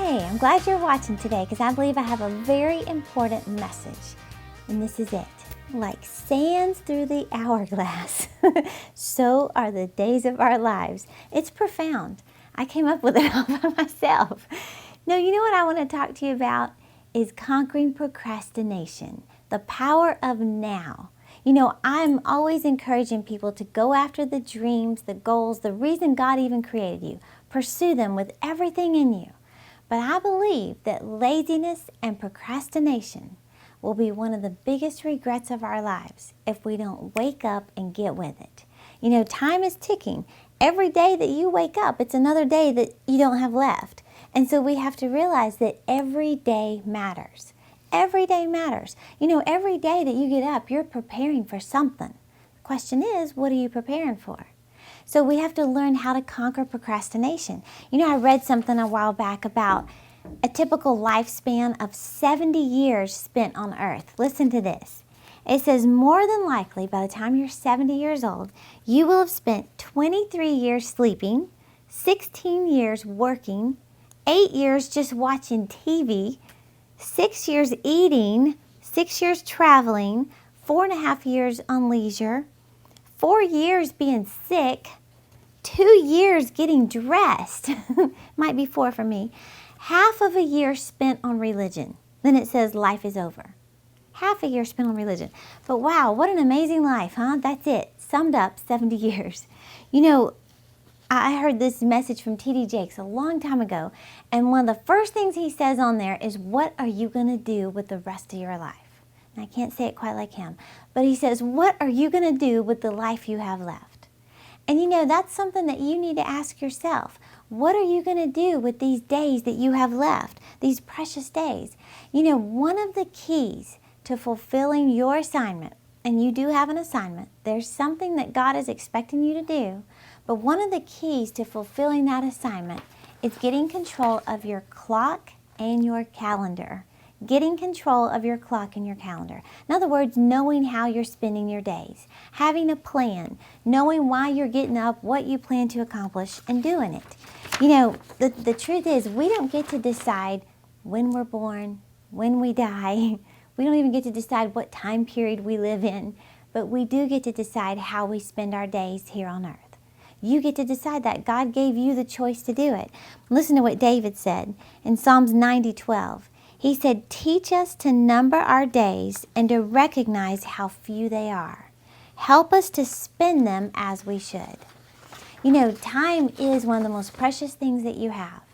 Hey, I'm glad you're watching today because I believe I have a very important message. And this is it. Like sands through the hourglass, so are the days of our lives. It's profound. I came up with it all by myself. No, you know what I want to talk to you about is conquering procrastination, the power of now. You know, I'm always encouraging people to go after the dreams, the goals, the reason God even created you. Pursue them with everything in you. But I believe that laziness and procrastination will be one of the biggest regrets of our lives if we don't wake up and get with it. You know, time is ticking. Every day that you wake up, it's another day that you don't have left. And so we have to realize that every day matters. Every day matters. You know, every day that you get up, you're preparing for something. The question is, what are you preparing for? So we have to learn how to conquer procrastination. You know, I read something a while back about a typical lifespan of 70 years spent on earth. Listen to this. It says more than likely by the time you're 70 years old, you will have spent 23 years sleeping, 16 years working, 8 years just watching TV, 6 years eating, 6 years traveling, 4.5 years on leisure, 4 years being sick, 2 years getting dressed, might be 4 for me, half of a year spent on religion. Then it says life is over. Half a year spent on religion. But wow, what an amazing life, huh? That's it. Summed up 70 years. You know, I heard this message from T.D. Jakes a long time ago, and one of the first things he says on there is, what are you going to do with the rest of your life? And I can't say it quite like him, but he says, what are you going to do with the life you have left? And you know, that's something that you need to ask yourself. What are you going to do with these days that you have left, these precious days? You know, one of the keys to fulfilling your assignment, and you do have an assignment, there's something that God is expecting you to do, but one of the keys to fulfilling that assignment is getting control of your clock and your calendar. Getting control of your clock and your calendar. In other words, knowing how you're spending your days. Having a plan. Knowing why you're getting up, what you plan to accomplish, and doing it. You know, the truth is, we don't get to decide when we're born, when we die. We don't even get to decide what time period we live in. But we do get to decide how we spend our days here on earth. You get to decide that. God gave you the choice to do it. Listen to what David said in Psalms 90:12. He said, teach us to number our days and to recognize how few they are. Help us to spend them as we should. You know, time is one of the most precious things that you have.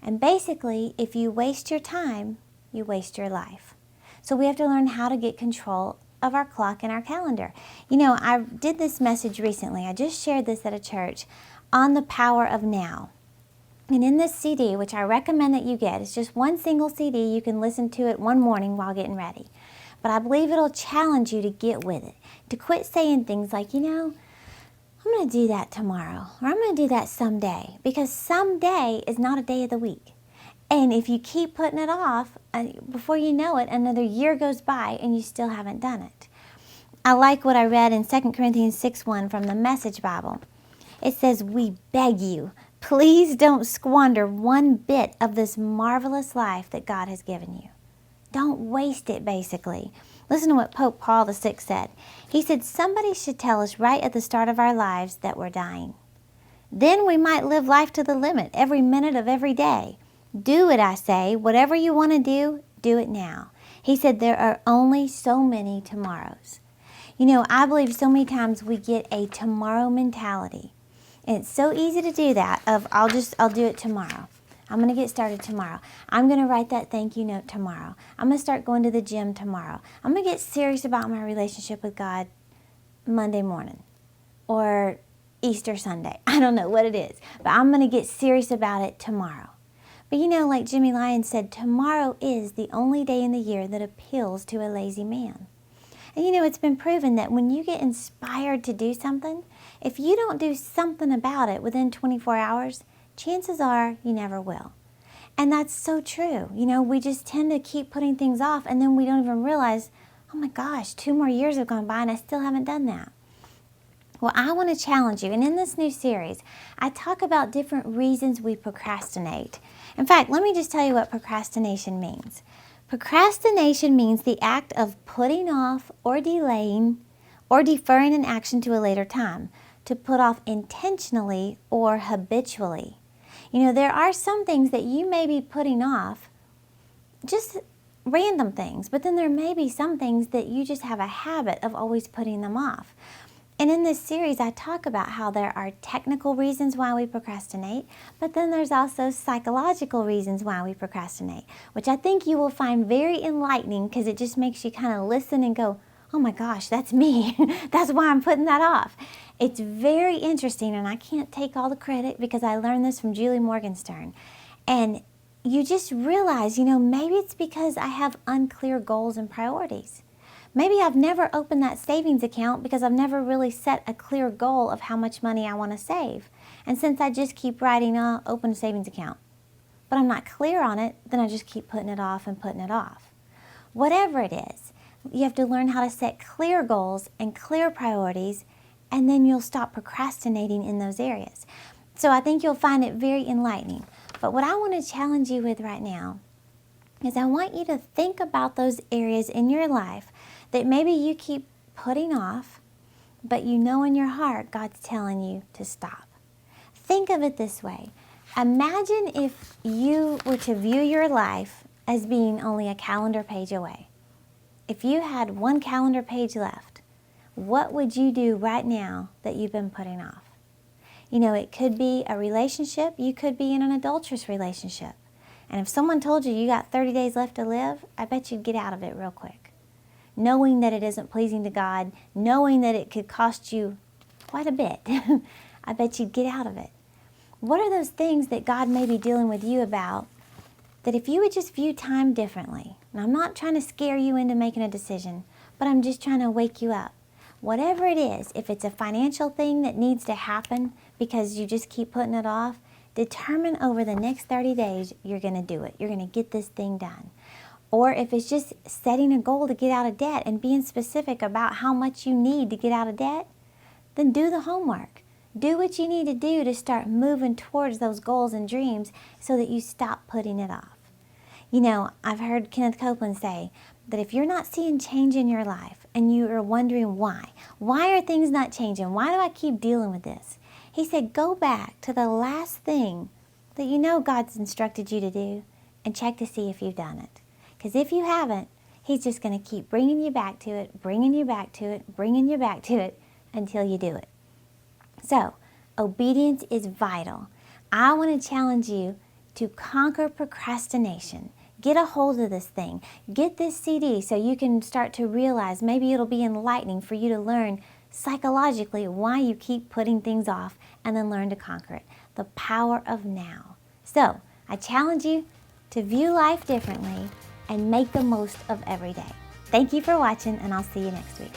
And basically, if you waste your time, you waste your life. So we have to learn how to get control of our clock and our calendar. You know, I did this message recently. I just shared this at a church on the power of now. And in this CD, which I recommend that you get, it's just one single CD. You can listen to it one morning while getting ready. But I believe it'll challenge you to get with it, to quit saying things like, you know, I'm going to do that tomorrow, or I'm going to do that someday, because someday is not a day of the week. And if you keep putting it off, before you know it, another year goes by and you still haven't done it. I like what I read in 2 Corinthians 6:1 from the Message Bible. It says, we beg you, please don't squander one bit of this marvelous life that God has given you. Don't waste it, basically. Listen to what Pope Paul VI said. He said, somebody should tell us right at the start of our lives that we're dying. Then we might live life to the limit, every minute of every day. Do it, I say. Whatever you want to do it now. He said, there are only so many tomorrows. You know, I believe so many times we get a tomorrow mentality. And it's so easy to do that of, I'll do it tomorrow. I'm going to get started tomorrow. I'm going to write that thank you note tomorrow. I'm going to start going to the gym tomorrow. I'm going to get serious about my relationship with God Monday morning or Easter Sunday. I don't know what it is, but I'm going to get serious about it tomorrow. But you know, like Jimmy Lyon said, tomorrow is the only day in the year that appeals to a lazy man. And you know, it's been proven that when you get inspired to do something, if you don't do something about it within 24 hours, chances are you never will. And that's so true. You know, we just tend to keep putting things off, and then we don't even realize, oh my gosh, 2 more years have gone by and I still haven't done that. Well, I want to challenge you, and in this new series, I talk about different reasons we procrastinate. In fact, let me just tell you what procrastination means. Procrastination means the act of putting off or delaying or deferring an action to a later time, to put off intentionally or habitually. You know, there are some things that you may be putting off, just random things, but then there may be some things that you just have a habit of always putting them off. And in this series, I talk about how there are technical reasons why we procrastinate, but then there's also psychological reasons why we procrastinate, which I think you will find very enlightening because it just makes you kind of listen and go, oh my gosh, that's me. That's why I'm putting that off. It's very interesting, and I can't take all the credit because I learned this from Julie Morgenstern. And you just realize, maybe it's because I have unclear goals and priorities. Maybe I've never opened that savings account because I've never really set a clear goal of how much money I want to save. And since I just keep writing, open a savings account, but I'm not clear on it, then I just keep putting it off and putting it off. Whatever it is, you have to learn how to set clear goals and clear priorities, and then you'll stop procrastinating in those areas. So I think you'll find it very enlightening. But what I want to challenge you with right now is I want you to think about those areas in your life that maybe you keep putting off, but you know in your heart God's telling you to stop. Think of it this way. Imagine if you were to view your life as being only a calendar page away. If you had one calendar page left, what would you do right now that you've been putting off? It could be a relationship. You could be in an adulterous relationship. And if someone told you got 30 days left to live, I bet you'd get out of it real quick. Knowing that it isn't pleasing to God, knowing that it could cost you quite a bit, I bet you'd get out of it. What are those things that God may be dealing with you about that if you would just view time differently? And I'm not trying to scare you into making a decision, but I'm just trying to wake you up. Whatever it is, if it's a financial thing that needs to happen because you just keep putting it off, determine over the next 30 days you're going to do it. You're going to get this thing done. Or if it's just setting a goal to get out of debt and being specific about how much you need to get out of debt, then do the homework. Do what you need to do to start moving towards those goals and dreams so that you stop putting it off. I've heard Kenneth Copeland say that if you're not seeing change in your life and you are wondering why are things not changing? Why do I keep dealing with this? He said, go back to the last thing that God's instructed you to do and check to see if you've done it. Because if you haven't, He's just going to keep bringing you back to it, bringing you back to it, bringing you back to it until you do it. So, obedience is vital. I want to challenge you to conquer procrastination. Get a hold of this thing. Get this CD so you can start to realize, maybe it'll be enlightening for you to learn psychologically why you keep putting things off and then learn to conquer it. The power of now. So, I challenge you to view life differently and make the most of every day. Thank you for watching, and I'll see you next week.